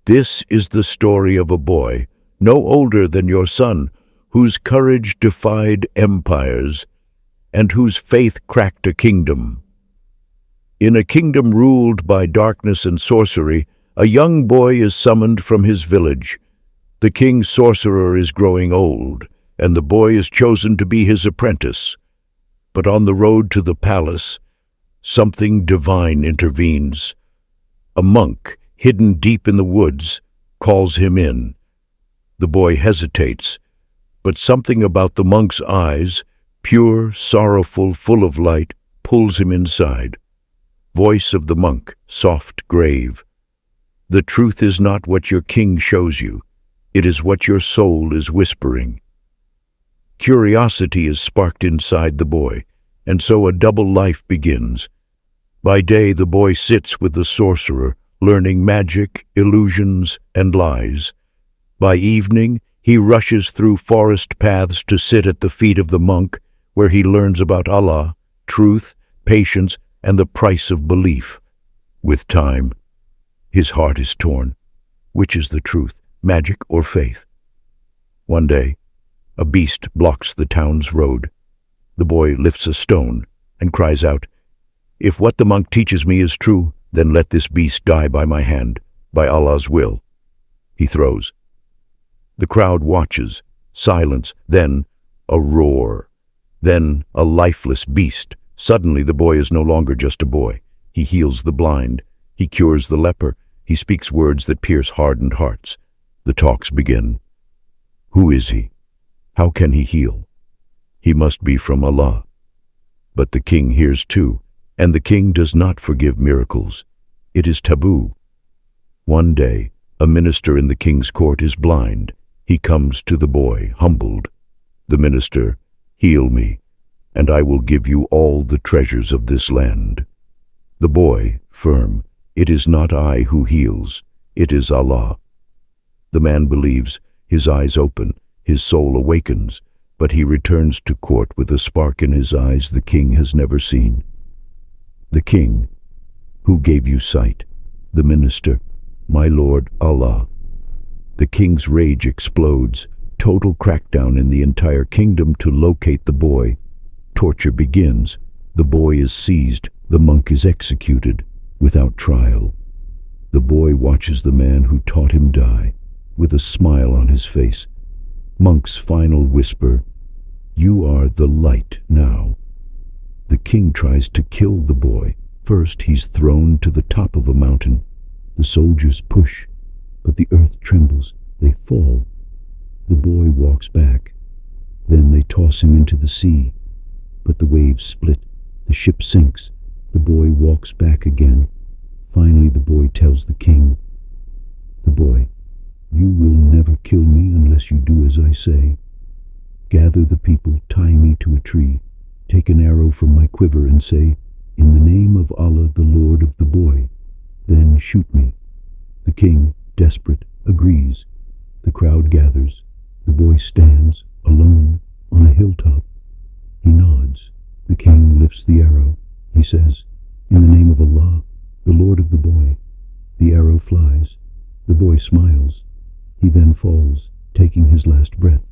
This is the story of a boy, no older than your son, whose courage defied empires, and whose faith cracked a kingdom. In a kingdom ruled by darkness and sorcery, a young boy is summoned from his village. The king's sorcerer is growing old, and the boy is chosen to be his apprentice. But on the road to the palace, something divine intervenes. A monk, hidden deep in the woods, calls him in. The boy hesitates, but something about the monk's eyes, pure, sorrowful, full of light, pulls him inside. Voice of the monk, soft, grave. The truth is not what your king shows you. It is what your soul is whispering. Curiosity is sparked inside the boy, and so a double life begins. By day the boy sits with the sorcerer, learning magic, illusions, and lies. By evening he rushes through forest paths to sit at the feet of the monk, where he learns about Allah, truth, patience, and the price of belief. With time, his heart is torn. Which is the truth, magic or faith? One day, a beast blocks the town's road. The boy lifts a stone and cries out, "If what the monk teaches me is true, then let this beast die by my hand, by Allah's will." He throws. The crowd watches, silence, then a roar, then a lifeless beast. Suddenly the boy is no longer just a boy. He heals the blind, he cures the leper, he speaks words that pierce hardened hearts. The talks begin. Who is he? How can he heal? He must be from Allah. But the king hears too, and the king does not forgive miracles. It is taboo. One day, a minister in the king's court is blind. He comes to the boy, humbled. The minister, "Heal me, and I will give you all the treasures of this land." The boy, firm, "It is not I who heals, it is Allah." The man believes, his eyes open, his soul awakens, but he returns to court with a spark in his eyes the king has never seen. The king, "Who gave you sight?" The minister, "My Lord Allah." The king's rage explodes, total crackdown in the entire kingdom to locate the boy. Torture begins. The boy is seized. The monk is executed without trial. The boy watches the man who taught him die, with a smile on his face. Monk's final whisper, "You are the light now." The king tries to kill the boy. First he's thrown to the top of a mountain. The soldiers push, but the earth trembles. They fall. The boy walks back. Then they toss him into the sea. But the waves split. The ship sinks. The boy walks back again. Finally the boy tells the king, "The boy, you will never kill me unless you do as I say. Gather the people, tie me to a tree, take an arrow from my quiver and say, 'In the name of Allah, the Lord of the boy,' then shoot me." The king, desperate, agrees. The crowd gathers. The boy stands, alone, on a hilltop. He nods. The king lifts the arrow. He says, "In the name of Allah, the Lord of the boy." The arrow flies. The boy smiles. He then falls, taking his last breath.